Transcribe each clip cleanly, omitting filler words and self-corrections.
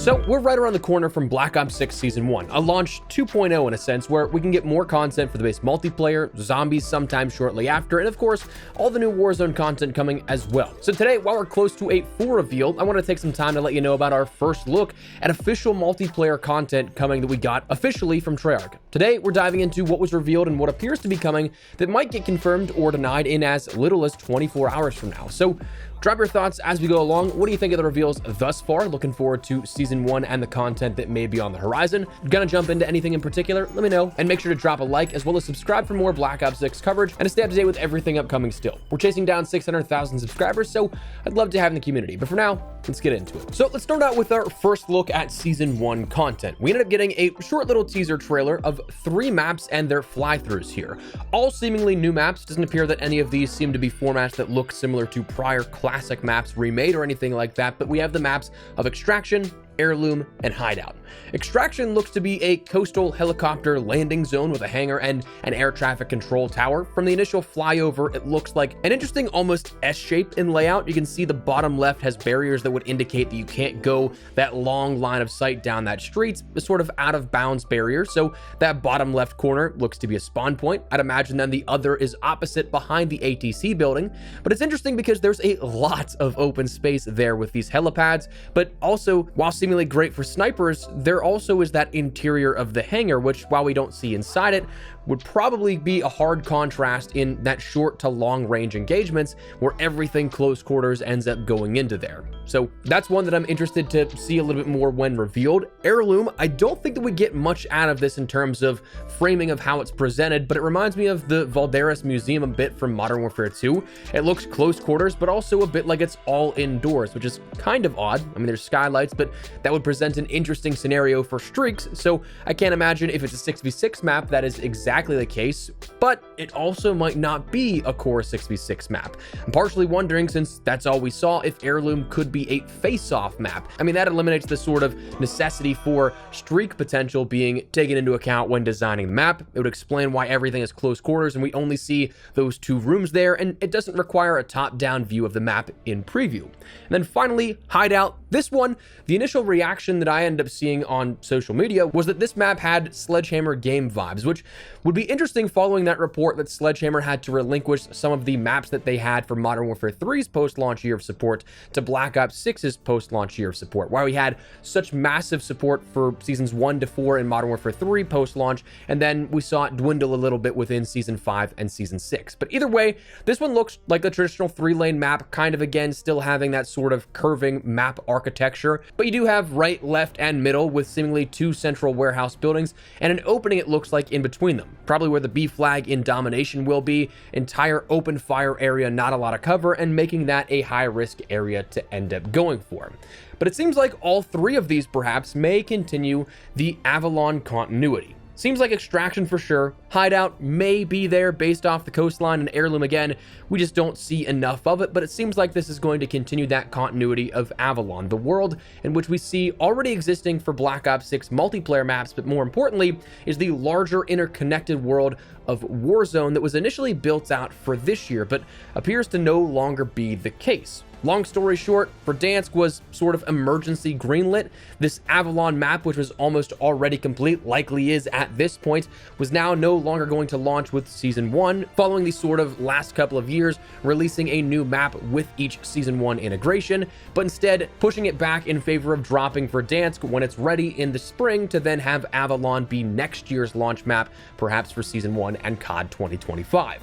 So we're right around the corner from Black Ops 6 Season 1, a launch 2.0 in a sense, where we can get more content for the base multiplayer, zombies sometime shortly after, and of course, all the new Warzone content coming as well. So today, while we're close to a full reveal, I want to take some time to let you know about our first look at official multiplayer content coming that we got officially from Treyarch. Today, we're diving into what was revealed and what appears to be coming that might get confirmed or denied in as little as 24 hours from now. So drop your thoughts as we go along. What do you think of the reveals thus far? Looking forward to Season 1 and the content that may be on the horizon. Gonna jump into anything in particular? Let me know, and make sure to drop a like as well as subscribe for more Black Ops 6 coverage and to stay up to date with everything upcoming still. We're chasing down 600,000 subscribers, so I'd love to have in the community. But for now, let's get into it. So let's start out with our first look at Season 1 content. We ended up getting a short little teaser trailer of 3 maps and their fly-throughs here. All seemingly new maps. Doesn't appear that any of these seem to be formats that look similar to prior classic maps remade or anything like that, but we have the maps of Extraction, Heirloom, and Hideout. Extraction looks to be a coastal helicopter landing zone with a hangar and an air traffic control tower. From the initial flyover, it looks like an interesting almost S-shape in layout. You can see the bottom left has barriers that would indicate that you can't go that long line of sight down that street, a sort of out of bounds barrier. So that bottom left corner looks to be a spawn point. I'd imagine then the other is opposite behind the ATC building, but it's interesting because there's a lot of open space there with these helipads, but also while seemingly great for snipers, there also is that interior of the hangar, which while we don't see inside it, would probably be a hard contrast in that short to long range engagements where everything close quarters ends up going into there. So that's one that I'm interested to see a little bit more when revealed. Heirloom, I don't think that we get much out of this in terms of framing of how it's presented, but it reminds me of the Valderas Museum a bit from Modern Warfare 2. It looks close quarters, but also a bit like it's all indoors, which is kind of odd. I mean, there's skylights, but that would present an interesting scenario for streaks. So I can't imagine if it's a 6v6 map, that is exactly the case, but it also might not be a core 6v6 map. I'm partially wondering, since that's all we saw, if Heirloom could be a face-off map. I mean, that eliminates the sort of necessity for streak potential being taken into account when designing the map. It would explain why everything is close quarters and we only see those 2 rooms there, and it doesn't require a top-down view of the map in preview. And then finally, Hideout. This one, the initial reaction that I ended up seeing on social media was that this map had Sledgehammer game vibes, which would be interesting following that report that Sledgehammer had to relinquish some of the maps that they had for Modern Warfare 3's post-launch year of support to Black Ops 6's post-launch year of support. While we had such massive support for Seasons 1 to 4 in Modern Warfare 3 post-launch, and then we saw it dwindle a little bit within Season 5 and Season 6. But either way, this one looks like a traditional 3-lane map, kind of again still having that sort of curving map architecture, but you do have right, left, and middle with seemingly 2 central warehouse buildings and an opening it looks like in between them, probably where the B flag in domination will be. Entire open fire area, not a lot of cover, and making that a high risk area to end up going for. But it seems like all 3 of these perhaps may continue the Avalon continuity. Seems like Extraction for sure. Hideout may be there based off the coastline, and Heirloom again, we just don't see enough of it, but it seems like this is going to continue that continuity of Avalon, the world in which we see already existing for Black Ops 6 multiplayer maps, but more importantly is the larger interconnected world of Warzone that was initially built out for this year, but appears to no longer be the case. Long story short, Verdansk was sort of emergency greenlit. This Avalon map, which was almost already complete, likely is at this point, was now no longer going to launch with Season 1, following the sort of last couple of years, releasing a new map with each Season 1 integration, but instead pushing it back in favor of dropping Verdansk when it's ready in the spring to then have Avalon be next year's launch map, perhaps for Season 1 and COD 2025.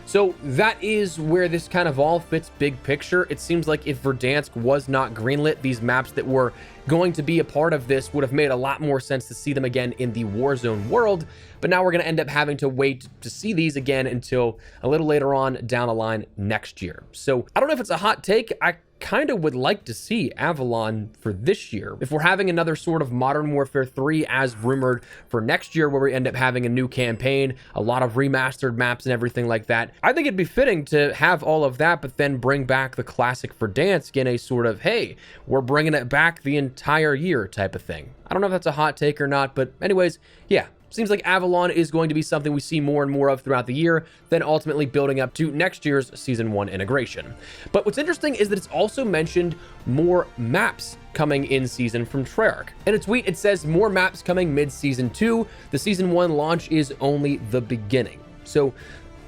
So that is where this kind of all fits big picture. It seems like if Verdansk was not greenlit, these maps that were going to be a part of this would have made a lot more sense to see them again in the Warzone world. But now we're going to end up having to wait to see these again until a little later on down the line next year. So I don't know if it's a hot take. I kind of would like to see Avalon for this year. If we're having another sort of Modern Warfare 3 as rumored for next year, where we end up having a new campaign, a lot of remastered maps and everything like that, I think it'd be fitting to have all of that, but then bring back the classic Verdansk in a sort of, hey, we're bringing it back the entire year type of thing. I don't know if that's a hot take or not, but anyways, yeah, Seems like Avalon is going to be something we see more and more of throughout the year, then ultimately building up to next year's Season 1 integration. But what's interesting is that it's also mentioned more maps coming in season from Treyarch. In a tweet, it says more maps coming mid-Season 2. The Season 1 launch is only the beginning. So,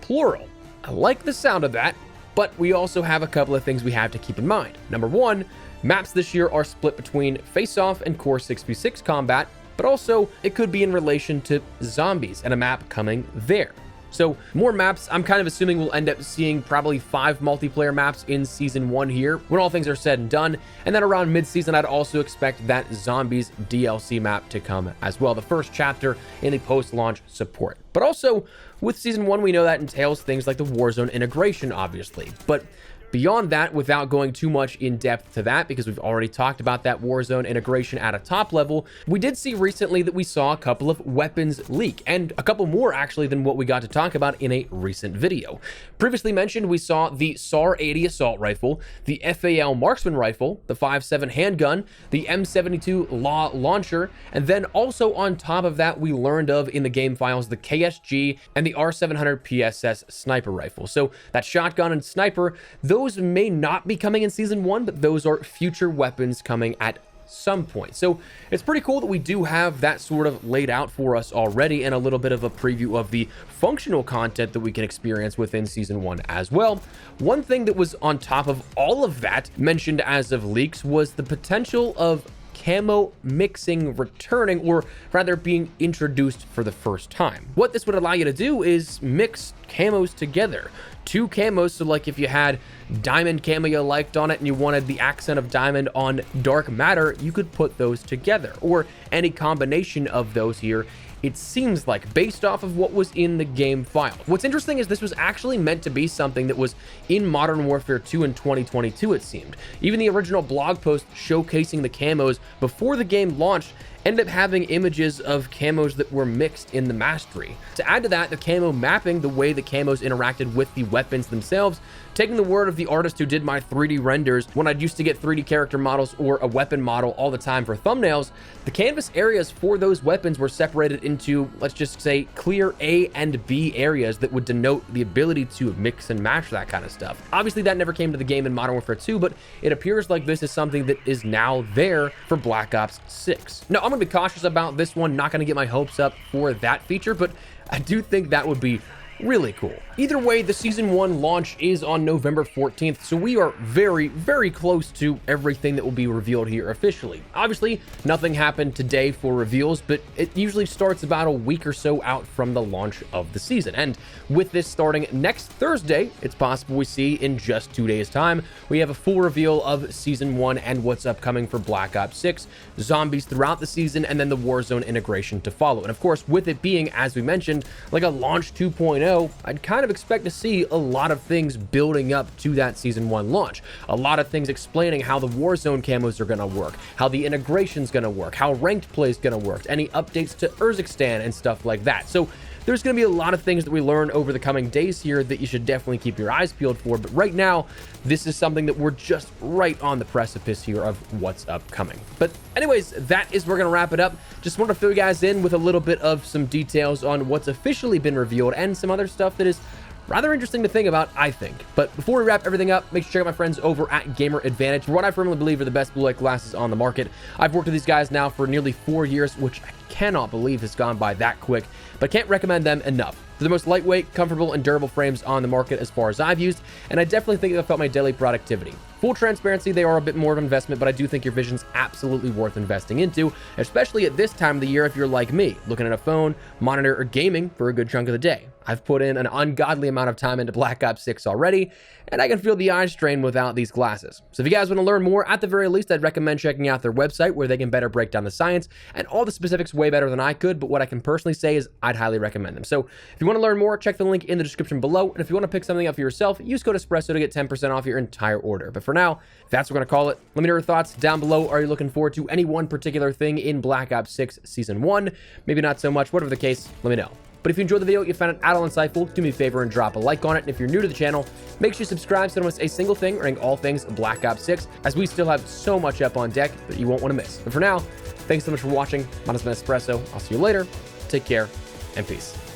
plural. I like the sound of that, but we also have a couple of things we have to keep in mind. Number one, maps this year are split between face-off and core 6v6 combat, but also it could be in relation to zombies and a map coming there. So more maps, I'm kind of assuming we'll end up seeing probably 5 multiplayer maps in Season 1 here when all things are said and done. And then around mid-season, I'd also expect that Zombies DLC map to come as well, the first chapter in the post-launch support. But also, with Season 1, we know that entails things like the Warzone integration, obviously. But beyond that, without going too much in depth to that, because we've already talked about that Warzone integration at a top level, we did see recently that we saw a couple of weapons leak, and a couple more actually than what we got to talk about in a recent video. Previously mentioned, we saw the SAR 80 assault rifle, the FAL marksman rifle, the 5.7 handgun, the M72 Law launcher, and then also on top of that, we learned of in the game files the KSG and the R700 PSS sniper rifle. So that shotgun and sniper, those may not be coming in Season 1, but those are future weapons coming at some point. So it's pretty cool that we do have that sort of laid out for us already, and a little bit of a preview of the functional content that we can experience within Season 1 as well. One thing that was on top of all of that mentioned as of leaks was the potential of camo mixing returning, or rather being introduced for the first time. What this would allow you to do is mix camos together. 2 camos, so like if you had diamond camo you liked on it and you wanted the accent of diamond on dark matter, you could put those together, or any combination of those here, it seems like, based off of what was in the game file. What's interesting is this was actually meant to be something that was in Modern Warfare 2 in 2022, it seemed. Even the original blog post showcasing the camos before the game launched ended up having images of camos that were mixed in the mastery. To add to that, the camo mapping, the way the camos interacted with the weapons themselves, taking the word of the artist who did my 3D renders when I'd used to get 3D character models or a weapon model all the time for thumbnails, the canvas areas for those weapons were separated into, let's just say, clear A and B areas that would denote the ability to mix and match that kind of stuff. Obviously, that never came to the game in Modern Warfare 2, but it appears like this is something that is now there for Black Ops 6. Now, I'm going to be cautious about this one, not going to get my hopes up for that feature, but I do think that would be really cool. Either way, the Season 1 launch is on November 14th, so we are very, very close to everything that will be revealed here officially. Obviously, nothing happened today for reveals, but it usually starts about a week or so out from the launch of the season. And with this starting next Thursday, it's possible we see in just 2 days' time, we have a full reveal of Season 1 and what's upcoming for Black Ops 6, zombies throughout the season, and then the Warzone integration to follow. And of course, with it being, as we mentioned, like a launch 2.0, I'd kind of expect to see a lot of things building up to that Season 1 launch. A lot of things explaining how the Warzone camos are going to work, how the integration's going to work, how ranked play is going to work, any updates to Urzikstan and stuff like that. So there's going to be a lot of things that we learn over the coming days here that you should definitely keep your eyes peeled for. But right now, this is something that we're just right on the precipice here of what's upcoming. But anyways, that is where we're going to wrap it up. Just want to fill you guys in with a little bit of some details on what's officially been revealed and some other stuff that is rather interesting to think about, I think. But before we wrap everything up, make sure to check out my friends over at Gamer Advantage for what I firmly believe are the best blue light glasses on the market. I've worked with these guys now for nearly 4 years, which I cannot believe has gone by that quick, but can't recommend them enough. They're the most lightweight, comfortable, and durable frames on the market as far as I've used, and I definitely think they've felt my daily productivity. Full transparency, they are a bit more of an investment, but I do think your vision's absolutely worth investing into, especially at this time of the year if you're like me, looking at a phone, monitor, or gaming for a good chunk of the day. I've put in an ungodly amount of time into Black Ops 6 already, and I can feel the eye strain without these glasses. So if you guys want to learn more, at the very least, I'd recommend checking out their website where they can better break down the science and all the specifics way better than I could, but what I can personally say is I'd highly recommend them. So if you want to learn more, check the link in the description below, and if you want to pick something up for yourself, use code Espresso to get 10% off your entire order. But for now, that's what we're going to call it. Let me know your thoughts down below. Are you looking forward to any one particular thing in Black Ops 6 Season 1? Maybe not so much. Whatever the case, let me know. But if you enjoyed the video, you found it at all insightful, do me a favor and drop a like on it. And if you're new to the channel, make sure you subscribe so you don't miss a single thing regarding all things Black Ops 6, as we still have so much up on deck that you won't want to miss. But for now, thanks so much for watching. My name has been Espresso. I'll see you later. Take care and peace.